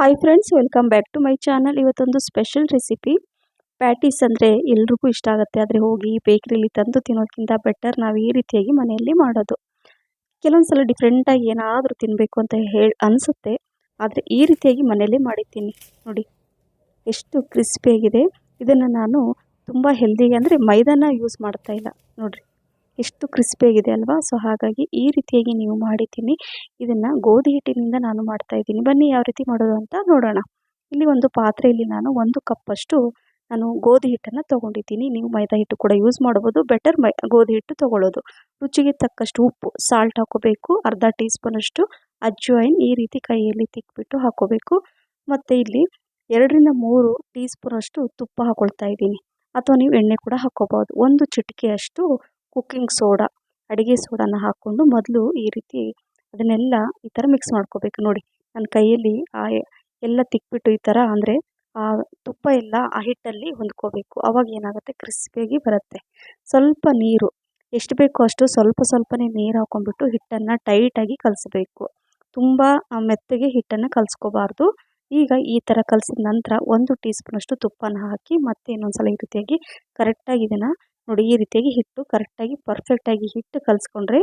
Hi friends, welcome back to my channel. ಇವತ್ತೊಂದು special recipe. Patties ಅಂದರೆ ಎಲ್ರಿಗೂ ಇಷ್ಟ ಆಗುತ್ತೆ, ಆದರೆ ಹೋಗಿ ಬೇಕ್ರಿಲಿ ತಂದು ತಿನ್ನೋದಕ್ಕಿಂತ ಬೆಟರ್ ನಾವು ಈ ರೀತಿಯಾಗಿ ಮನೆಯಲ್ಲಿ ಮಾಡೋದು. ಕೆಲವೊಂದು ಸಲ ಡಿಫ್ರೆಂಟಾಗಿ ಏನಾದರೂ ತಿನ್ನಬೇಕು ಅಂತ ಅನಿಸುತ್ತೆ, ಆದರೆ ಈ ರೀತಿಯಾಗಿ ಮನೆಯಲ್ಲೇ ಮಾಡಿದ್ದೀನಿ ನೋಡಿ. ಎಷ್ಟು ಕ್ರಿಸ್ಪಿಯಾಗಿದೆ. ಇದನ್ನು ನಾನು ತುಂಬ ಹೆಲ್ದಿಗೆ ಅಂದರೆ ಮೈದಾನ ಯೂಸ್ ಮಾಡ್ತಾ ಇಲ್ಲ ನೋಡಿರಿ, ಎಷ್ಟು ಕ್ರಿಸ್ಪಿಯಾಗಿದೆ ಅಲ್ವಾ. ಸೊ ಹಾಗಾಗಿ ಈ ರೀತಿಯಾಗಿ ನೀವು ಮಾಡಿದ್ದೀನಿ. ಇದನ್ನು ಗೋಧಿ ಹಿಟ್ಟಿನಿಂದ ನಾನು ಮಾಡ್ತಾ ಇದ್ದೀನಿ. ಬನ್ನಿ ಯಾವ ರೀತಿ ಮಾಡೋದು ಅಂತ ನೋಡೋಣ. ಇಲ್ಲಿ ಒಂದು ಪಾತ್ರೆಯಲ್ಲಿ ನಾನು 1 ಕಪ್ಪಷ್ಟು ನಾನು ಗೋಧಿ ಹಿಟ್ಟನ್ನು ತೊಗೊಂಡಿದ್ದೀನಿ. ನೀವು ಮೈದಾ ಹಿಟ್ಟು ಕೂಡ ಯೂಸ್ ಮಾಡ್ಬೋದು, ಬೆಟರ್ ಗೋಧಿ ಹಿಟ್ಟು ತೊಗೊಳ್ಳೋದು. ರುಚಿಗೆ ತಕ್ಕಷ್ಟು ಉಪ್ಪು, ಸಾಲ್ಟ್ ಹಾಕೋಬೇಕು. ಅರ್ಧ ಟೀ ಸ್ಪೂನಷ್ಟು ಅಜ್ವಾಯಿನ್ ಈ ರೀತಿ ಕೈಯಲ್ಲಿ ತಿಕ್ಬಿಟ್ಟು ಹಾಕೋಬೇಕು. ಮತ್ತು ಇಲ್ಲಿ 2-3 ಟೀ ಸ್ಪೂನಷ್ಟು ತುಪ್ಪ ಹಾಕೊಳ್ತಾ ಇದ್ದೀನಿ, ಅಥವಾ ನೀವು ಎಣ್ಣೆ ಕೂಡ ಹಾಕೋಬಹುದು. 1 ಚಿಟಿಕೆಯಷ್ಟು ಕುಕ್ಕಿಂಗ್ ಸೋಡಾ, ಅಡುಗೆ ಸೋಡಾನ ಹಾಕ್ಕೊಂಡು ಮೊದಲು ಈ ರೀತಿ ಅದನ್ನೆಲ್ಲ ಈ ಥರ ಮಿಕ್ಸ್ ಮಾಡ್ಕೋಬೇಕು. ನೋಡಿ, ನನ್ನ ಕೈಯಲ್ಲಿ ಎಲ್ಲ ತಿಕ್ಬಿಟ್ಟು ಈ ಥರ ಅಂದರೆ ಆ ತುಪ್ಪ ಎಲ್ಲ ಆ ಹಿಟ್ಟಲ್ಲಿ ಹೊಂದ್ಕೋಬೇಕು. ಆವಾಗ ಏನಾಗುತ್ತೆ, ಕ್ರಿಸ್ಪಿಯಾಗಿ ಬರುತ್ತೆ. ಸ್ವಲ್ಪ ನೀರು, ಎಷ್ಟು ಬೇಕೋ ಅಷ್ಟು ಸ್ವಲ್ಪ ಸ್ವಲ್ಪನೇ ನೀರು ಹಾಕ್ಕೊಂಡ್ಬಿಟ್ಟು ಹಿಟ್ಟನ್ನು ಟೈಟಾಗಿ ಕಲಿಸ್ಬೇಕು. ತುಂಬ ಮೆತ್ತಗೆ ಹಿಟ್ಟನ್ನು ಕಲಿಸ್ಕೋಬಾರ್ದು. ಈಗ ಈ ಥರ ಕಲಸಿದ ನಂತರ 1 ಟೀ ಸ್ಪೂನಷ್ಟು ತುಪ್ಪನ ಹಾಕಿ ಮತ್ತೆ ಇನ್ನೊಂದ್ಸಲ ಈ ರೀತಿಯಾಗಿ ಕರೆಕ್ಟಾಗಿ ಇದನ್ನು ನೋಡಿ, ಈ ರೀತಿಯಾಗಿ ಹಿಟ್ಟು ಕರೆಕ್ಟಾಗಿ ಪರ್ಫೆಕ್ಟಾಗಿ ಹಿಟ್ಟು ಕಲಿಸ್ಕೊಂಡ್ರೆ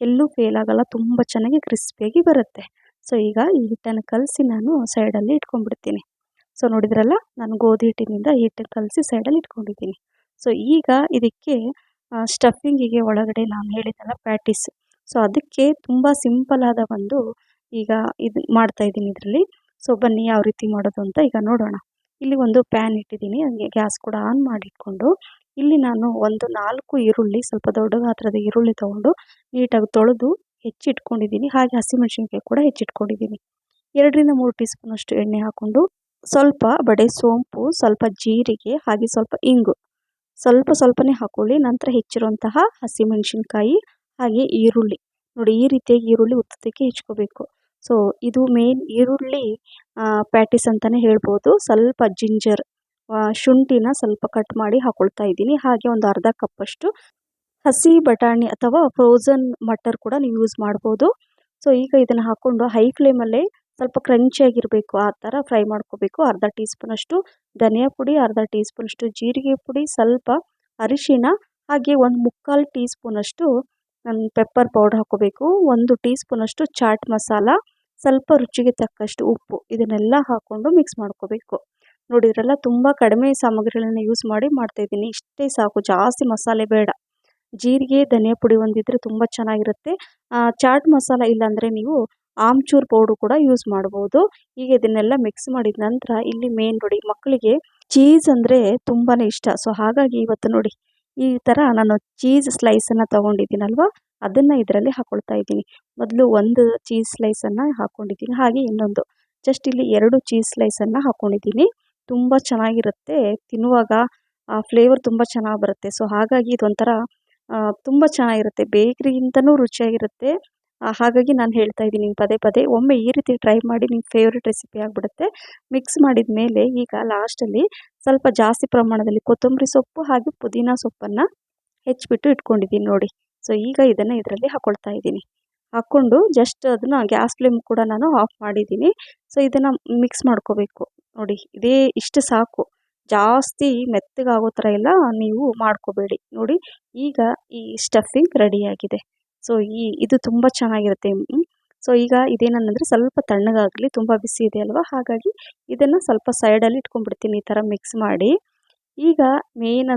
ಎಲ್ಲೂ ಫೇಲ್ ಆಗಲ್ಲ, ತುಂಬ ಚೆನ್ನಾಗಿ ಕ್ರಿಸ್ಪಿಯಾಗಿ ಬರುತ್ತೆ. ಸೊ ಈಗ ಈ ಹಿಟ್ಟನ್ನು ಕಲಸಿ ನಾನು ಸೈಡಲ್ಲಿ ಇಟ್ಕೊಂಡ್ಬಿಡ್ತೀನಿ. ಸೊ ನೋಡಿದ್ರಲ್ಲ, ನಾನು ಗೋಧಿ ಹಿಟ್ಟಿನಿಂದ ಹಿಟ್ಟನ್ನು ಕಲಸಿ ಸೈಡಲ್ಲಿ ಇಟ್ಕೊಂಡಿದ್ದೀನಿ. ಸೊ ಈಗ ಇದಕ್ಕೆ ಸ್ಟಫಿಂಗಿಗೆ ಒಳಗಡೆ ನಾನು ಹೇಳಿದ್ದಲ್ಲ ಪ್ಯಾಟೀಸ್, ಸೊ ಅದಕ್ಕೆ ತುಂಬ ಸಿಂಪಲ್ ಆದ ಒಂದು ಈಗ ಇದು ಮಾಡ್ತಾಯಿದ್ದೀನಿ ಇದರಲ್ಲಿ. ಸೊ ಬನ್ನಿ ಯಾವ ರೀತಿ ಮಾಡೋದು ಅಂತ ಈಗ ನೋಡೋಣ. ಇಲ್ಲಿ ಒಂದು ಪ್ಯಾನ್ ಇಟ್ಟಿದ್ದೀನಿ, ಹಂಗೆ ಗ್ಯಾಸ್ ಕೂಡ ಆನ್ ಮಾಡಿಟ್ಕೊಂಡು ಇಲ್ಲಿ ನಾನು ಒಂದು 4 ಈರುಳ್ಳಿ, ಸ್ವಲ್ಪ ದೊಡ್ಡ ಗಾತ್ರದ ಈರುಳ್ಳಿ ತೊಗೊಂಡು ನೀಟಾಗಿ ತೊಳೆದು ಹೆಚ್ಚಿಟ್ಕೊಂಡಿದ್ದೀನಿ. ಹಾಗೆ ಹಸಿಮೆಣಸಿನ್ಕಾಯಿ ಕೂಡ ಹೆಚ್ಚಿಟ್ಕೊಂಡಿದ್ದೀನಿ. 2-3 ಟೀ ಸ್ಪೂನಷ್ಟು ಎಣ್ಣೆ ಹಾಕ್ಕೊಂಡು ಸ್ವಲ್ಪ ಬಡೆ ಸೋಂಪು, ಸ್ವಲ್ಪ ಜೀರಿಗೆ, ಹಾಗೆ ಸ್ವಲ್ಪ ಇಂಗು ಸ್ವಲ್ಪನೇ ಹಾಕ್ಕೊಳ್ಳಿ. ನಂತರ ಹೆಚ್ಚಿರುವಂತಹ ಹಸಿಮೆಣಸಿನ್ಕಾಯಿ ಹಾಗೆ ಈರುಳ್ಳಿ ನೋಡಿ, ಈ ರೀತಿಯಾಗಿ ಈರುಳ್ಳಿ ಉದ್ದಕ್ಕೆ ಹೆಚ್ಕೋಬೇಕು. ಸೊ ಇದು ಮೇನ್ ಈರುಳ್ಳಿ ಪ್ಯಾಟೀಸ್ ಅಂತಲೇ ಹೇಳ್ಬೋದು. ಸ್ವಲ್ಪ ಜಿಂಜರ್, ಶುಂಠಿನ ಸ್ವಲ್ಪ ಕಟ್ ಮಾಡಿ ಹಾಕೊಳ್ತಾ ಇದ್ದೀನಿ. ಹಾಗೆ ಒಂದು ಅರ್ಧ ಕಪ್ಪಷ್ಟು ಹಸಿ ಬಟಾಣಿ ಅಥವಾ ಫ್ರೋಝನ್ ಮಟರ್ ಕೂಡ ನೀವು ಯೂಸ್ ಮಾಡ್ಬೋದು. ಸೊ ಈಗ ಇದನ್ನು ಹಾಕ್ಕೊಂಡು ಹೈ ಫ್ಲೇಮಲ್ಲೇ ಸ್ವಲ್ಪ ಕ್ರಂಚಿಯಾಗಿರಬೇಕು ಆ ಥರ ಫ್ರೈ ಮಾಡ್ಕೋಬೇಕು. ಅರ್ಧ ಟೀ ಸ್ಪೂನಷ್ಟು ಧನಿಯಾ ಪುಡಿ, ಅರ್ಧ ಟೀ ಸ್ಪೂನಷ್ಟು ಜೀರಿಗೆ ಪುಡಿ, ಸ್ವಲ್ಪ ಅರಿಶಿನ, ಹಾಗೆ 1/4 ಟೀ ಸ್ಪೂನಷ್ಟು ಪೆಪ್ಪರ್ ಪೌಡರ್ ಹಾಕೋಬೇಕು. 1 ಟೀ ಸ್ಪೂನಷ್ಟು ಚಾಟ್ ಮಸಾಲ, ಸ್ವಲ್ಪ ರುಚಿಗೆ ತಕ್ಕಷ್ಟು ಉಪ್ಪು, ಇದನ್ನೆಲ್ಲ ಹಾಕ್ಕೊಂಡು ಮಿಕ್ಸ್ ಮಾಡ್ಕೋಬೇಕು. ನೋಡಿದ್ರಲ್ಲ, ತುಂಬ ಕಡಿಮೆ ಸಾಮಗ್ರಿಗಳನ್ನ ಯೂಸ್ ಮಾಡಿ ಮಾಡ್ತಾಯಿದ್ದೀನಿ. ಇಷ್ಟೇ ಸಾಕು, ಜಾಸ್ತಿ ಮಸಾಲೆ ಬೇಡ. ಜೀರಿಗೆ, ಧನಿಯಾ ಪುಡಿ ಒಂದಿದ್ರೆ ತುಂಬ ಚೆನ್ನಾಗಿರುತ್ತೆ. ಚಾಟ್ ಮಸಾಲ ಇಲ್ಲಾಂದರೆ ನೀವು ಆಮ್ಚೂರ್ ಪೌಡ್ರು ಕೂಡ ಯೂಸ್ ಮಾಡ್ಬೋದು. ಈಗ ಇದನ್ನೆಲ್ಲ ಮಿಕ್ಸ್ ಮಾಡಿದ ನಂತರ ಇಲ್ಲಿ ಮೇನ್ ನೋಡಿ, ಮಕ್ಕಳಿಗೆ ಚೀಸ್ ಅಂದರೆ ತುಂಬಾ ಇಷ್ಟ. ಸೊ ಹಾಗಾಗಿ ಇವತ್ತು ನೋಡಿ ಈ ಥರ ನಾನು ಚೀಸ್ ಸ್ಲೈಸನ್ನು ತೊಗೊಂಡಿದ್ದೀನಲ್ವ, ಅದನ್ನು ಇದರಲ್ಲಿ ಹಾಕ್ಕೊಳ್ತಾ ಇದ್ದೀನಿ. ಮೊದಲು 1 ಚೀಸ್ ಸ್ಲೈಸನ್ನು ಹಾಕ್ಕೊಂಡಿದ್ದೀನಿ, ಹಾಗೆ ಇನ್ನೊಂದು ಜಸ್ಟ್ ಇಲ್ಲಿ 2 ಚೀಸ್ ಸ್ಲೈಸನ್ನು ಹಾಕ್ಕೊಂಡಿದ್ದೀನಿ. ತುಂಬ ಚೆನ್ನಾಗಿರುತ್ತೆ ತಿನ್ನುವಾಗ, ಫ್ಲೇವರ್ ತುಂಬ ಚೆನ್ನಾಗಿ ಬರುತ್ತೆ. ಸೊ ಹಾಗಾಗಿ ಇದೊಂಥರ ತುಂಬ ಚೆನ್ನಾಗಿರುತ್ತೆ, ಬೇಕ್ರಿಗಿಂತನೂ ರುಚಿಯಾಗಿರುತ್ತೆ. ಹಾಗಾಗಿ ನಾನು ಹೇಳ್ತಾ ಇದ್ದೀನಿ ಪದೇ ಒಮ್ಮೆ ಈ ರೀತಿ ಟ್ರೈ ಮಾಡಿ, ನಿಮ್ಮ ಫೇವ್ರೆಟ್ ರೆಸಿಪಿ ಆಗಿಬಿಡುತ್ತೆ. ಮಿಕ್ಸ್ ಮಾಡಿದ ಮೇಲೆ ಈಗ ಲಾಸ್ಟಲ್ಲಿ ಸ್ವಲ್ಪ ಜಾಸ್ತಿ ಪ್ರಮಾಣದಲ್ಲಿ ಕೊತ್ತಂಬರಿ ಸೊಪ್ಪು ಹಾಗೆ ಪುದೀನ ಸೊಪ್ಪನ್ನು ಹೆಚ್ಚಿಬಿಟ್ಟು ಇಟ್ಕೊಂಡಿದ್ದೀನಿ ನೋಡಿ. ಸೊ ಈಗ ಇದನ್ನು ಇದರಲ್ಲಿ ಹಾಕ್ಕೊಳ್ತಾ ಇದ್ದೀನಿ. ಹಾಕ್ಕೊಂಡು ಜಸ್ಟ್ ಅದನ್ನು ಗ್ಯಾಸ್ ಫ್ಲೇಮ್ ಕೂಡ ನಾನು ಆಫ್ ಮಾಡಿದ್ದೀನಿ. ಸೊ ಇದನ್ನು ಮಿಕ್ಸ್ ಮಾಡ್ಕೋಬೇಕು ನೋಡಿ, ಇಷ್ಟು ಸಾಕು, ಜಾಸ್ತಿ ಮೆತ್ತಗಾಗೋ ಥರ ಎಲ್ಲ ನೀವು ಮಾಡ್ಕೋಬೇಡಿ. ನೋಡಿ ಈಗ ಈ ಸ್ಟಫಿಂಗ್ ರೆಡಿಯಾಗಿದೆ. ಸೊ ಇದು ತುಂಬ ಚೆನ್ನಾಗಿರುತ್ತೆ. ಸೊ ಈಗ ಇದೇನಂದರೆ ಸ್ವಲ್ಪ ತಣ್ಣಗಾಗಲಿ, ತುಂಬ ಬಿಸಿ ಇದೆ ಅಲ್ವಾ, ಹಾಗಾಗಿ ಇದನ್ನು ಸ್ವಲ್ಪ ಸೈಡಲ್ಲಿ ಇಟ್ಕೊಂಡ್ಬಿಡ್ತೀನಿ ಈ ಥರ ಮಿಕ್ಸ್ ಮಾಡಿ. ಈಗ ಮೇನ್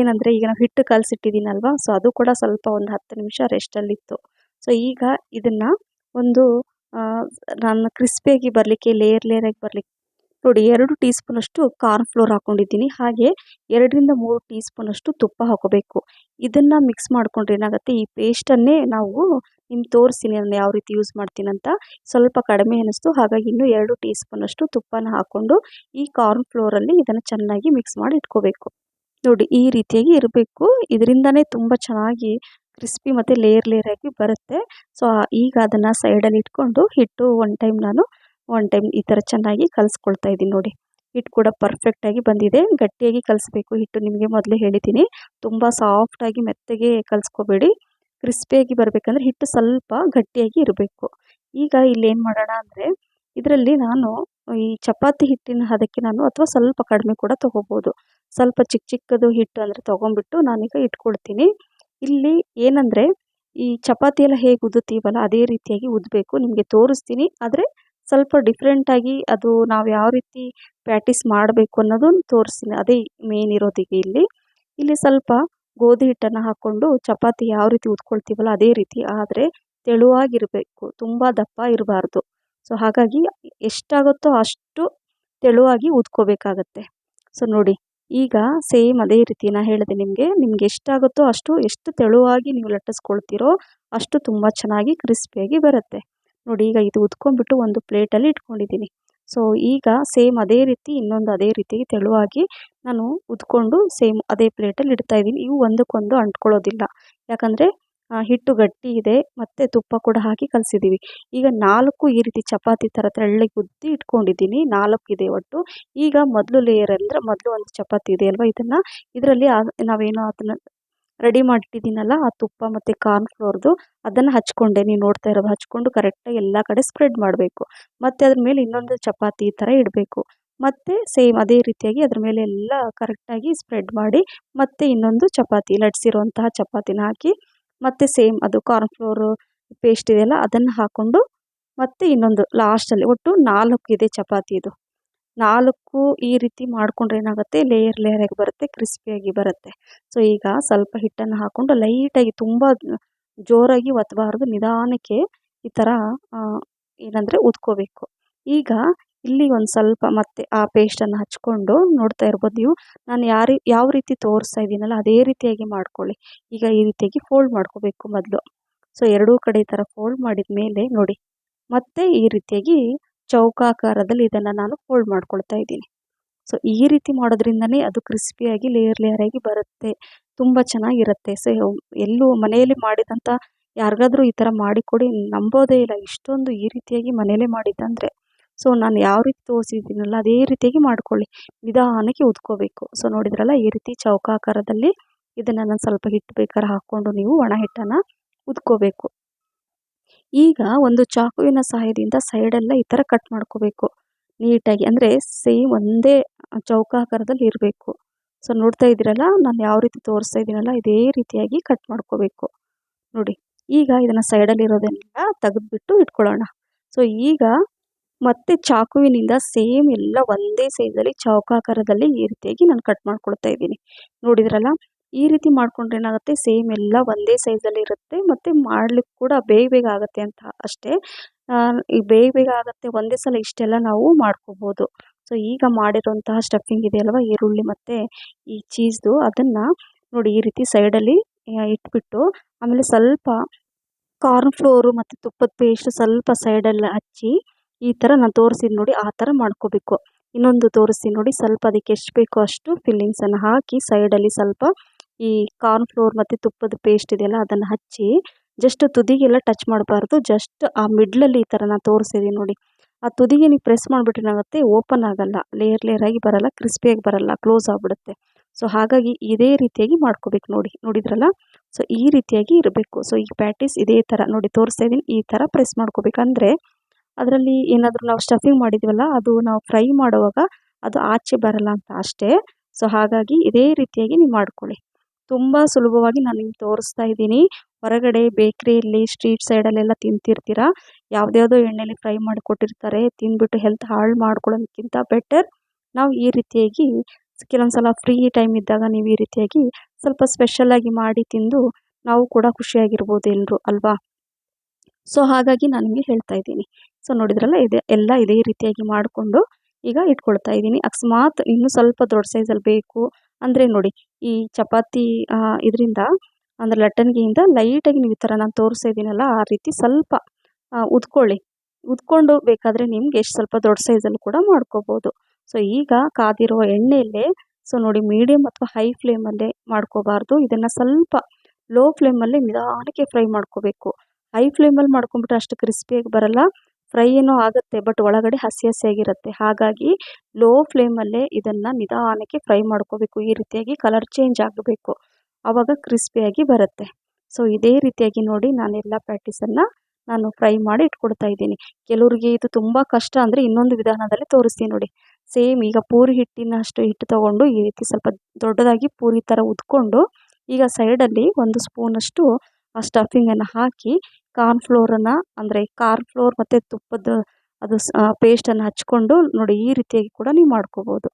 ಏನಂದರೆ ಈಗ ನಾವು ಹಿಟ್ಟು ಕಲಸಿಟ್ಟಿದ್ದೀನಲ್ವ, ಸೊ ಅದು ಕೂಡ ಸ್ವಲ್ಪ ಒಂದು 10 ನಿಮಿಷ ರೆಸ್ಟಲ್ಲಿತ್ತು. ಸೊ ಈಗ ಇದನ್ನು ಒಂದು ನಾನು ಕ್ರಿಸ್ಪಿಯಾಗಿ ಬರಲಿಕ್ಕೆ, ಲೇಯರ್ ಆಗಿ ಬರಲಿಕ್ಕೆ ನೋಡಿ 2 ಟೀ ಸ್ಪೂನಷ್ಟು ಕಾರ್ನ್ ಫ್ಲೋರ್ ಹಾಕ್ಕೊಂಡಿದ್ದೀನಿ. ಹಾಗೆ 2-3 ಟೀ ಸ್ಪೂನಷ್ಟು ತುಪ್ಪ ಹಾಕೋಬೇಕು. ಇದನ್ನು ಮಿಕ್ಸ್ ಮಾಡ್ಕೊಂಡ್ರೆ ಏನಾಗುತ್ತೆ, ಈ ಪೇಸ್ಟನ್ನೇ ನಾವು ನಿಮ್ಗೆ ತೋರಿಸ್ತೀನಿ ನಾನು ಯಾವ ರೀತಿ ಯೂಸ್ ಮಾಡ್ತೀನಂತ. ಸ್ವಲ್ಪ ಕಡಿಮೆ ಅನ್ನಿಸ್ತು, ಹಾಗಾಗಿ ಇನ್ನೂ 2 ಟೀ ಸ್ಪೂನಷ್ಟು ತುಪ್ಪನ ಹಾಕ್ಕೊಂಡು ಈ ಕಾರ್ನ್ ಫ್ಲೋರಲ್ಲಿ ಇದನ್ನು ಚೆನ್ನಾಗಿ ಮಿಕ್ಸ್ ಮಾಡಿ ಇಟ್ಕೋಬೇಕು. ನೋಡಿ ಈ ರೀತಿಯಾಗಿ ಇರಬೇಕು, ಇದರಿಂದನೇ ತುಂಬ ಚೆನ್ನಾಗಿ ಕ್ರಿಸ್ಪಿ ಮತ್ತು ಲೇಯರ್ ಆಗಿ ಬರುತ್ತೆ. ಸೊ ಈಗ ಅದನ್ನು ಸೈಡಲ್ಲಿ ಇಟ್ಕೊಂಡು ಹಿಟ್ಟು ಒನ್ ಟೈಮ್ ಈ ಥರ ಚೆನ್ನಾಗಿ ಕಲಿಸ್ಕೊಳ್ತಾ ಇದ್ದೀನಿ ನೋಡಿ. ಹಿಟ್ಟು ಕೂಡ ಪರ್ಫೆಕ್ಟಾಗಿ ಬಂದಿದೆ. ಗಟ್ಟಿಯಾಗಿ ಕಲಿಸ್ಬೇಕು ಹಿಟ್ಟು, ನಿಮಗೆ ಮೊದಲೇ ಹೇಳಿದ್ದೀನಿ. ತುಂಬ ಸಾಫ್ಟಾಗಿ ಮೆತ್ತಗೆ ಕಲಿಸ್ಕೋಬೇಡಿ. ಕ್ರಿಸ್ಪಿಯಾಗಿ ಬರಬೇಕಂದ್ರೆ ಹಿಟ್ಟು ಸ್ವಲ್ಪ ಗಟ್ಟಿಯಾಗಿ ಇರಬೇಕು. ಈಗ ಇಲ್ಲೇನು ಮಾಡೋಣ ಅಂದರೆ ಇದರಲ್ಲಿ ನಾನು ಈ ಚಪಾತಿ ಹಿಟ್ಟಿನ ಹದಕ್ಕೆ ನಾನು ಅಥವಾ ಸ್ವಲ್ಪ ಕಡಿಮೆ ಕೂಡ ತೊಗೋಬೋದು. ಸ್ವಲ್ಪ ಚಿಕ್ಕ ಚಿಕ್ಕದು ಹಿಟ್ಟು ಅಂದರೆ ತೊಗೊಂಬಿಟ್ಟು ನಾನೀಗ ಇಟ್ಕೊಳ್ತೀನಿ. ಇಲ್ಲಿ ಏನಂದರೆ ಈ ಚಪಾತಿ ಎಲ್ಲ ಹೇಗೆ ಉದ್ದುತ್ತೀವಲ್ಲ ಅದೇ ರೀತಿಯಾಗಿ ಉದ್ದಬೇಕು. ನಿಮಗೆ ತೋರಿಸ್ತೀನಿ. ಆದರೆ ಸ್ವಲ್ಪ ಡಿಫ್ರೆಂಟಾಗಿ ಅದು ನಾವು ಯಾವ ರೀತಿ ಪ್ಯಾಟೀಸ್ ಮಾಡಬೇಕು ಅನ್ನೋದನ್ನು ತೋರಿಸ್ತೀನಿ. ಅದೇ ಮೇನ್ ಇರೋದೀಗ ಇಲ್ಲಿ. ಇಲ್ಲಿ ಸ್ವಲ್ಪ ಗೋಧಿ ಹಿಟ್ಟನ್ನು ಹಾಕ್ಕೊಂಡು ಚಪಾತಿ ಯಾವ ರೀತಿ ಉದ್ಕೊಳ್ತೀವಲ್ಲ ಅದೇ ರೀತಿ, ಆದರೆ ತೆಳುವಾಗಿರಬೇಕು, ತುಂಬ ದಪ್ಪ ಇರಬಾರ್ದು. ಸೊ ಹಾಗಾಗಿ ಎಷ್ಟಾಗುತ್ತೋ ಅಷ್ಟು ತೆಳುವಾಗಿ ಉದ್ಕೋಬೇಕಾಗತ್ತೆ. ಸೊ ನೋಡಿ, ಈಗ ಸೇಮ್ ಅದೇ ರೀತಿ ನಾನು ಹೇಳಿದೆ ನಿಮಗೆ ಎಷ್ಟಾಗುತ್ತೋ ಅಷ್ಟು, ಎಷ್ಟು ತೆಳುವಾಗಿ ನೀವು ಲಟ್ಟಿಸ್ಕೊಳ್ತೀರೋ ಅಷ್ಟು ತುಂಬ ಚೆನ್ನಾಗಿ ಕ್ರಿಸ್ಪಿಯಾಗಿ ಬರುತ್ತೆ. ನೋಡಿ, ಈಗ ಇದು ಉದ್ಕೊಂಡ್ಬಿಟ್ಟು ಒಂದು ಪ್ಲೇಟಲ್ಲಿ ಇಟ್ಕೊಂಡಿದ್ದೀನಿ. ಸೊ ಈಗ ಸೇಮ್ ಅದೇ ರೀತಿ ಇನ್ನೊಂದು ಅದೇ ರೀತಿ ತೆಳುವಾಗಿ ನಾನು ಉದ್ಕೊಂಡು ಸೇಮ್ ಅದೇ ಪ್ಲೇಟಲ್ಲಿ ಇಡ್ತಾಯಿದ್ದೀನಿ. ಇವು ಒಂದಕ್ಕೊಂದು ಅಂಟ್ಕೊಳ್ಳೋದಿಲ್ಲ, ಯಾಕಂದರೆ ಹಿಟ್ಟು ಗಟ್ಟಿ ಇದೆ ಮತ್ತು ತುಪ್ಪ ಕೂಡ ಹಾಕಿ ಕಲಸಿದ್ದೀವಿ. ಈಗ 4 ಈ ರೀತಿ ಚಪಾತಿ ಥರ ತೆಳ್ಳಗೆ ಉದ್ದಿ ಇಟ್ಕೊಂಡಿದ್ದೀನಿ. 4 ಇದೆ ಒಟ್ಟು. ಈಗ ಮೊದಲು ಲೇಯರ್ ಅಂದರೆ ಮೊದಲು ಒಂದು ಚಪಾತಿ ಇದೆ ಅಲ್ವಾ, ಇದರಲ್ಲಿ ನಾವೇನೋ ಅದನ್ನು ರೆಡಿ ಮಾಡಿಟ್ಟಿದ್ದೀನಲ್ಲ ಆ ತುಪ್ಪ ಮತ್ತು ಕಾರ್ನ್ಫ್ಲೋರ್ದು ಅದನ್ನು ಹಚ್ಕೊಂಡೆ, ನೀವು ನೋಡ್ತಾ ಇರೋದು ಹಚ್ಕೊಂಡು ಕರೆಕ್ಟಾಗಿ ಎಲ್ಲ ಕಡೆ ಸ್ಪ್ರೆಡ್ ಮಾಡಬೇಕು. ಮತ್ತು ಅದ್ರ ಮೇಲೆ ಇನ್ನೊಂದು ಚಪಾತಿ ಈ ಥರ ಇಡಬೇಕು. ಮತ್ತು ಸೇಮ್ ಅದೇ ರೀತಿಯಾಗಿ ಅದ್ರ ಮೇಲೆ ಎಲ್ಲ ಕರೆಕ್ಟಾಗಿ ಸ್ಪ್ರೆಡ್ ಮಾಡಿ ಮತ್ತು ಇನ್ನೊಂದು ಚಪಾತಿ ಲಟ್ಸಿರುವಂತಹ ಚಪಾತಿನ ಹಾಕಿ ಮತ್ತು ಸೇಮ್ ಅದು ಕಾರ್ನ್ಫ್ಲೋರು ಪೇಸ್ಟ್ ಇದೆಯಲ್ಲ ಅದನ್ನು ಹಾಕ್ಕೊಂಡು ಮತ್ತು ಇನ್ನೊಂದು ಲಾಸ್ಟಲ್ಲಿ ಒಟ್ಟು 4 ಇದೆ ಚಪಾತಿ. ಇದು 4 ಈ ರೀತಿ ಮಾಡಿಕೊಂಡ್ರೆ ಏನಾಗುತ್ತೆ, ಲೇಯರ್ ಲೇಯರಾಗಿ ಬರುತ್ತೆ, ಕ್ರಿಸ್ಪಿಯಾಗಿ ಬರುತ್ತೆ. ಸೊ ಈಗ ಸ್ವಲ್ಪ ಹಿಟ್ಟನ್ನು ಹಾಕ್ಕೊಂಡು ಲೈಟಾಗಿ, ತುಂಬ ಜೋರಾಗಿ ಒತ್ತಬಾರ್ದು, ನಿಧಾನಕ್ಕೆ ಈ ಥರ ಏನಂದರೆ ಉದ್ಕೋಬೇಕು. ಈಗ ಇಲ್ಲಿ ಒಂದು ಸ್ವಲ್ಪ ಮತ್ತೆ ಆ ಪೇಸ್ಟನ್ನು ಹಚ್ಕೊಂಡು ನೋಡ್ತಾ ಇರ್ಬೋದು ನೀವು, ನಾನು ಯಾವ ರೀತಿ ತೋರಿಸ್ತಾ ಇದ್ದೀನಲ್ಲ ಅದೇ ರೀತಿಯಾಗಿ ಮಾಡ್ಕೊಳ್ಳಿ. ಈಗ ಈ ರೀತಿಯಾಗಿ ಫೋಲ್ಡ್ ಮಾಡ್ಕೋಬೇಕು ಮೊದಲು. ಸೊ ಎರಡೂ ಕಡೆ ಈ ಥರ ಫೋಲ್ಡ್ ಮಾಡಿದ ಮೇಲೆ ನೋಡಿ, ಮತ್ತೆ ಈ ರೀತಿಯಾಗಿ ಚೌಕಾಕಾರದಲ್ಲಿ ಇದನ್ನು ನಾನು ಫೋಲ್ಡ್ ಮಾಡ್ಕೊಳ್ತಾ ಇದ್ದೀನಿ. ಸೊ ಈ ರೀತಿ ಮಾಡೋದ್ರಿಂದನೇ ಅದು ಕ್ರಿಸ್ಪಿಯಾಗಿ ಲೇಯರ್ ಲೇಯರಾಗಿ ಬರುತ್ತೆ, ತುಂಬ ಚೆನ್ನಾಗಿರುತ್ತೆ. ಸೊ ಎಲ್ಲೂ ಮನೆಯಲ್ಲಿ ಮಾಡಿದಂಥ ಯಾರಿಗಾದ್ರೂ ಈ ಥರ ಮಾಡಿಕೊಡಿ, ನಂಬೋದೇ ಇಲ್ಲ ಇಷ್ಟೊಂದು ಈ ರೀತಿಯಾಗಿ ಮನೆಯಲ್ಲೇ ಮಾಡಿದ್ದಂದರೆ. ಸೊ ನಾನು ಯಾವ ರೀತಿ ತೋರಿಸಿದ್ದೀನಲ್ಲ ಅದೇ ರೀತಿಯಾಗಿ ಮಾಡ್ಕೊಳ್ಳಿ, ನಿಧಾನಕ್ಕೆ ಉದ್ಕೋಬೇಕು. ಸೊ ನೋಡಿದ್ರಲ್ಲ, ಈ ರೀತಿ ಚೌಕಾಕಾರದಲ್ಲಿ ಇದನ್ನು ನಾನು ಸ್ವಲ್ಪ ಹಿಟ್ಟು ಬೇಕಾದ್ರೆ ಹಾಕ್ಕೊಂಡು ನೀವು ಒಣ ಹಿಟ್ಟನ್ನು ಉದ್ಕೋಬೇಕು. ಈಗ ಒಂದು ಚಾಕುವಿನ ಸಹಾಯದಿಂದ ಸೈಡೆಲ್ಲ ಈ ಥರ ಕಟ್ ಮಾಡ್ಕೋಬೇಕು ನೀಟಾಗಿ, ಅಂದರೆ ಸೇಮ್ ಒಂದೇ ಚೌಕಾಕಾರದಲ್ಲಿ ಇರಬೇಕು. ಸೊ ನೋಡ್ತಾ ಇದ್ದೀರಲ್ಲ, ನಾನು ಯಾವ ರೀತಿ ತೋರಿಸ್ತಾ ಇದ್ದೀನಲ್ಲ ಇದೇ ರೀತಿಯಾಗಿ ಕಟ್ ಮಾಡ್ಕೋಬೇಕು. ನೋಡಿ, ಈಗ ಇದನ್ನು ಸೈಡಲ್ಲಿ ಇರೋದನ್ನೆಲ್ಲ ತೆಗೆದುಬಿಟ್ಟು ಇಟ್ಕೊಳ್ಳೋಣ. ಸೊ ಈಗ ಮತ್ತೆ ಚಾಕುವಿನಿಂದ ಸೇಮ್ ಎಲ್ಲ ಒಂದೇ ಸೈಜಲ್ಲಿ ಚೌಕಾಕಾರದಲ್ಲಿ ಈ ರೀತಿಯಾಗಿ ನಾನು ಕಟ್ ಮಾಡ್ಕೊಳ್ತಾ ಇದ್ದೀನಿ. ನೋಡಿದ್ರಲ್ಲ, ಈ ರೀತಿ ಮಾಡ್ಕೊಂಡ್ರೆ ಏನಾಗುತ್ತೆ, ಸೇಮ್ ಎಲ್ಲ ಒಂದೇ ಸೈಜಲ್ಲಿ ಇರುತ್ತೆ ಮತ್ತು ಮಾಡ್ಲಿಕ್ಕೆ ಕೂಡ ಬೇಗ ಬೇಗ ಆಗುತ್ತೆ ಅಂತ ಅಷ್ಟೇ. ಈಗ ಬೇಗ ಆಗುತ್ತೆ, ಒಂದೇ ಸಲ ಇಷ್ಟೆಲ್ಲ ನಾವು ಮಾಡ್ಕೋಬೋದು. ಸೊ ಈಗ ಮಾಡಿರೋಂತಹ ಸ್ಟಫಿಂಗ್ ಇದೆಯಲ್ವ, ಈರುಳ್ಳಿ ಮತ್ತು ಈ ಚೀಸ್ದು, ಅದನ್ನು ನೋಡಿ ಈ ರೀತಿ ಸೈಡಲ್ಲಿ ಇಟ್ಬಿಟ್ಟು ಆಮೇಲೆ ಸ್ವಲ್ಪ ಕಾರ್ನ್ಫ್ಲೋರು ಮತ್ತು ತುಪ್ಪದ ಪೇಸ್ಟ್ ಸ್ವಲ್ಪ ಸೈಡಲ್ಲಿ ಹಚ್ಚಿ ಈ ಥರ ನಾನು ತೋರಿಸಿದ್ದು ನೋಡಿ ಆ ಥರ ಮಾಡ್ಕೋಬೇಕು. ಇನ್ನೊಂದು ತೋರಿಸ್ತೀನಿ ನೋಡಿ, ಸ್ವಲ್ಪ ಅದಕ್ಕೆ ಎಷ್ಟು ಬೇಕೋ ಅಷ್ಟು ಫಿಲ್ಲಿಂಗ್ಸನ್ನು ಹಾಕಿ ಸೈಡಲ್ಲಿ ಸ್ವಲ್ಪ ಈ ಕಾರ್ನ್ಫ್ಲೋರ್ ಮತ್ತು ತುಪ್ಪದ ಪೇಸ್ಟ್ ಇದೆಯಲ್ಲ ಅದನ್ನು ಹಚ್ಚಿ ಜಸ್ಟ್ ತುದಿಗೆಲ್ಲ ಟಚ್ ಮಾಡಬಾರ್ದು, ಜಸ್ಟ್ ಆ ಮಿಡ್ಲಲ್ಲಿ ಈ ಥರ ನಾನು ತೋರಿಸಿದ್ದೀನಿ ನೋಡಿ, ಆ ತುದಿಗೆ ನೀವು ಪ್ರೆಸ್ ಮಾಡಿಬಿಟ್ರೆ ಏನಾಗುತ್ತೆ, ಓಪನ್ ಆಗಲ್ಲ, ಲೇಯರ್ ಲೇಯರಾಗಿ ಬರಲ್ಲ, ಕ್ರಿಸ್ಪಿಯಾಗಿ ಬರಲ್ಲ, ಕ್ಲೋಸ್ ಆಗಿಬಿಡುತ್ತೆ. ಸೊ ಹಾಗಾಗಿ ಇದೇ ರೀತಿಯಾಗಿ ಮಾಡ್ಕೋಬೇಕು. ನೋಡಿದ್ರಲ್ಲ, ಸೊ ಈ ರೀತಿಯಾಗಿ ಇರಬೇಕು. ಸೊ ಈ ಪ್ಯಾಟೀಸ್ ಇದೇ ಥರ ನೋಡಿ ತೋರಿಸ್ತಾ ಇದ್ದೀನಿ, ಈ ಥರ ಪ್ರೆಸ್ ಮಾಡ್ಕೋಬೇಕಂದ್ರೆ ಅದರಲ್ಲಿ ಏನಾದರೂ ನಾವು ಸ್ಟಫಿಂಗ್ ಮಾಡಿದ್ವಲ್ಲ ಅದು ನಾವು ಫ್ರೈ ಮಾಡುವಾಗ ಅದು ಆಚೆ ಬರಲ್ಲ ಅಂತ ಅಷ್ಟೇ. ಸೊ ಹಾಗಾಗಿ ಇದೇ ರೀತಿಯಾಗಿ ನೀವು ಮಾಡ್ಕೊಳ್ಳಿ, ತುಂಬ ಸುಲಭವಾಗಿ ನಾನು ನಿಮ್ಗೆ ತೋರಿಸ್ತಾ ಇದ್ದೀನಿ. ಹೊರಗಡೆ ಬೇಕ್ರಿಯಲ್ಲಿ ಸ್ಟ್ರೀಟ್ ಸೈಡಲ್ಲೆಲ್ಲ ತಿಂತಿರ್ತೀರ, ಯಾವುದ್ಯಾವುದೋ ಎಣ್ಣೆಯಲ್ಲಿ ಫ್ರೈ ಮಾಡಿ ಕೊಟ್ಟಿರ್ತಾರೆ, ತಿಂದ್ಬಿಟ್ಟು ಹೆಲ್ತ್ ಹಾಳು ಮಾಡ್ಕೊಳ್ಳೋದಕ್ಕಿಂತ ಬೆಟರ್ ನಾವು ಈ ರೀತಿಯಾಗಿ ಕೆಲವೊಂದು ಸಲ ಫ್ರೀ ಟೈಮ್ ಇದ್ದಾಗ ನೀವು ಈ ರೀತಿಯಾಗಿ ಸ್ವಲ್ಪ ಸ್ಪೆಷಲಾಗಿ ಮಾಡಿ ತಿಂದು ನಾವು ಕೂಡ ಖುಷಿಯಾಗಿರ್ಬೋದು ಎಲ್ಲರೂ ಅಲ್ವಾ. ಸೊ ಹಾಗಾಗಿ ನಾನು ನಿಮಗೆ ಹೇಳ್ತಾ ಇದ್ದೀನಿ. ಸೊ ನೋಡಿದ್ರಲ್ಲ, ಎಲ್ಲ ಇದೇ ರೀತಿಯಾಗಿ ಮಾಡಿಕೊಂಡು ಈಗ ಇಟ್ಕೊಳ್ತಾ ಇದ್ದೀನಿ. ಅಕಸ್ಮಾತ್ ಇನ್ನೂ ಸ್ವಲ್ಪ ದೊಡ್ಡ ಸೈಜಲ್ಲಿ ಬೇಕು ಅಂದರೆ ನೋಡಿ, ಈ ಚಪಾತಿ ಇದರಿಂದ ಅಂದರೆ ಲಟ್ಟಣಿಗೆಯಿಂದ ಲೈಟಾಗಿ ನೀವು ಈ ಥರ ನಾನು ತೋರಿಸ್ತಾ ಇದ್ದೀನಲ್ಲ ಆ ರೀತಿ ಸ್ವಲ್ಪ ಉದ್ಕೊಳ್ಳಿ. ಉದ್ಕೊಂಡು ಬೇಕಾದರೆ ನಿಮ್ಗೆ ಎಷ್ಟು ಸ್ವಲ್ಪ ದೊಡ್ಡ ಸೈಜಲ್ಲಿ ಕೂಡ ಮಾಡ್ಕೋಬೋದು. ಸೊ ಈಗ ಕಾದಿರೋ ಎಣ್ಣೆಯಲ್ಲೇ ಸೊ ನೋಡಿ, ಮೀಡಿಯಮ್ ಅಥವಾ ಹೈ ಫ್ಲೇಮಲ್ಲೇ ಮಾಡ್ಕೋಬಾರ್ದು, ಇದನ್ನು ಸ್ವಲ್ಪ ಲೋ ಫ್ಲೇಮಲ್ಲೇ ನಿಧಾನಕ್ಕೆ ಫ್ರೈ ಮಾಡ್ಕೋಬೇಕು. ಹೈ ಫ್ಲೇಮಲ್ಲಿ ಮಾಡ್ಕೊಂಬಿಟ್ರೆ ಅಷ್ಟು ಕ್ರಿಸ್ಪಿಯಾಗಿ ಬರಲ್ಲ, ಫ್ರೈ ಏನೋ ಆಗುತ್ತೆ ಬಟ್ ಒಳಗಡೆ ಹಸಿ ಹಸಿಯಾಗಿರುತ್ತೆ. ಹಾಗಾಗಿ ಲೋ ಫ್ಲೇಮಲ್ಲೇ ಇದನ್ನು ನಿಧಾನಕ್ಕೆ ಫ್ರೈ ಮಾಡ್ಕೋಬೇಕು. ಈ ರೀತಿಯಾಗಿ ಕಲರ್ ಚೇಂಜ್ ಆಗಬೇಕು, ಆವಾಗ ಕ್ರಿಸ್ಪಿಯಾಗಿ ಬರುತ್ತೆ. ಸೊ ಇದೇ ರೀತಿಯಾಗಿ ನೋಡಿ ನಾನೆಲ್ಲ ಪ್ಯಾಟೀಸನ್ನು ನಾನು ಫ್ರೈ ಮಾಡಿ ಇಟ್ಕೊಡ್ತಾ ಇದ್ದೀನಿ. ಕೆಲವ್ರಿಗೆ ಇದು ತುಂಬ ಕಷ್ಟ ಅಂದರೆ ಇನ್ನೊಂದು ವಿಧಾನದಲ್ಲಿ ತೋರಿಸ್ತೀನಿ ನೋಡಿ. ಸೇಮ್ ಈಗ ಪೂರಿ ಹಿಟ್ಟಿನಷ್ಟು ಹಿಟ್ಟು ತೊಗೊಂಡು ಈ ರೀತಿ ಸ್ವಲ್ಪ ದೊಡ್ಡದಾಗಿ ಪೂರಿ ಥರ ಉದ್ಕೊಂಡು ಈಗ ಸೈಡಲ್ಲಿ 1 ಸ್ಪೂನಷ್ಟು ಆ ಸ್ಟಫಿಂಗನ್ನು ಹಾಕಿ ಕಾರ್ನ್ ಫ್ಲೋರ್ ಮತ್ತು ತುಪ್ಪದ ಅದು ಪೇಸ್ಟನ್ನು ಹಚ್ಕೊಂಡು ನೋಡಿ ಈ ರೀತಿಯಾಗಿ ಕೂಡ ನೀವು ಮಾಡ್ಕೋಬೋದು.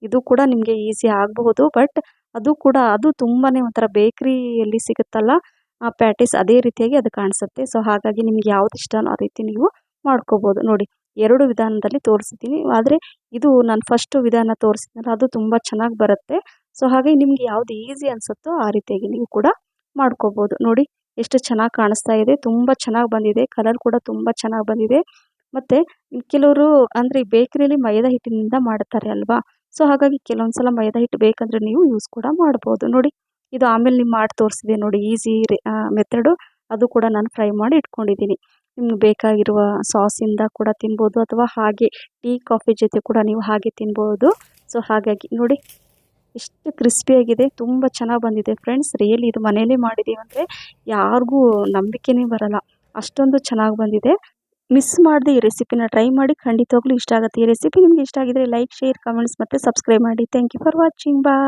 ಇದು ಕೂಡ ನಿಮಗೆ ಈಸಿ ಆಗಬಹುದು. ಬಟ್ ಅದು ತುಂಬಾ ಒಂಥರ ಬೇಕ್ರಿಯಲ್ಲಿ ಸಿಗುತ್ತಲ್ಲ ಆ ಪ್ಯಾಟೀಸ್ ಅದೇ ರೀತಿಯಾಗಿ ಅದು ಕಾಣಿಸುತ್ತೆ. ಸೊ ಹಾಗಾಗಿ ನಿಮ್ಗೆ ಯಾವ್ದು ಇಷ್ಟನೋ ಆ ರೀತಿ ನೀವು ಮಾಡ್ಕೋಬೋದು. ನೋಡಿ 2 ವಿಧಾನದಲ್ಲಿ ತೋರಿಸಿದ್ದೀನಿ. ಆದರೆ ಇದು ನಾನು ಫಸ್ಟು ವಿಧಾನ ತೋರಿಸಿದ್ನಲ್ಲ ಅದು ತುಂಬ ಚೆನ್ನಾಗಿ ಬರುತ್ತೆ. ಸೊ ಹಾಗಾಗಿ ನಿಮ್ಗೆ ಯಾವ್ದು ಈಸಿ ಅನಿಸುತ್ತೋ ಆ ರೀತಿಯಾಗಿ ನೀವು ಕೂಡ ಮಾಡ್ಕೋಬೋದು. ನೋಡಿ ಎಷ್ಟು ಚೆನ್ನಾಗಿ ಕಾಣಿಸ್ತಾ ಇದೆ, ತುಂಬ ಚೆನ್ನಾಗಿ ಬಂದಿದೆ, ಕಲರ್ ಕೂಡ ತುಂಬ ಚೆನ್ನಾಗಿ ಬಂದಿದೆ. ಮತ್ತು ಕೆಲವರು ಅಂದರೆ ಬೇಕ್ರಿಯಲ್ಲಿ ಮೈದಾ ಹಿಟ್ಟಿನಿಂದ ಮಾಡ್ತಾರೆ ಅಲ್ವಾ. ಸೊ ಹಾಗಾಗಿ ಕೆಲವೊಂದು ಸಲ ಮೈದಾ ಹಿಟ್ಟು ಬೇಕಂದರೆ ನೀವು ಯೂಸ್ ಕೂಡ ಮಾಡ್ಬೋದು. ನೋಡಿ ಇದು ಆಮೇಲೆ ನೀವು ಮಾಡಿ ತೋರಿಸಿದೆ ನೋಡಿ ಈಸಿ ಮೆಥಡು. ಅದು ಕೂಡ ನಾನು ಫ್ರೈ ಮಾಡಿ ಇಟ್ಕೊಂಡಿದ್ದೀನಿ. ನಿಮ್ಗೆ ಬೇಕಾಗಿರುವ ಸಾಸಿಂದ ಕೂಡ ತಿನ್ಬೋದು ಅಥವಾ ಹಾಗೆ ಟೀ ಕಾಫಿ ಜೊತೆ ಕೂಡ ನೀವು ಹಾಗೆ ತಿನ್ಬೋದು. ಸೊ ಹಾಗಾಗಿ ನೋಡಿ ಎಷ್ಟು ಕ್ರಿಸ್ಪಿಯಾಗಿದೆ, ತುಂಬ ಚೆನ್ನಾಗಿ ಬಂದಿದೆ ಫ್ರೆಂಡ್ಸ್. ರಿಯಲಿ ಇದು ಮನೆಯಲ್ಲೇ ಮಾಡಿದ್ದೀವಿ ಅಂದರೆ ಯಾರಿಗೂ ನಂಬಿಕೆನೇ ಬರಲ್ಲ, ಅಷ್ಟೊಂದು ಚೆನ್ನಾಗಿ ಬಂದಿದೆ. ಮಿಸ್ ಮಾಡದೆ ಈ ರೆಸಿಪಿನ ಟ್ರೈ ಮಾಡಿ, ಖಂಡಿತವಾಗ್ಲೂ ಇಷ್ಟ ಆಗುತ್ತೆ. ಈ ರೆಸಿಪಿ ನಿಮಗೆ ಇಷ್ಟ ಆಗಿದ್ರೆ ಲೈಕ್, ಶೇರ್, ಕಮೆಂಟ್ಸ್ ಮತ್ತು ಸಬ್ಸ್ಕ್ರೈಬ್ ಮಾಡಿ. Thank you for watching. Bye.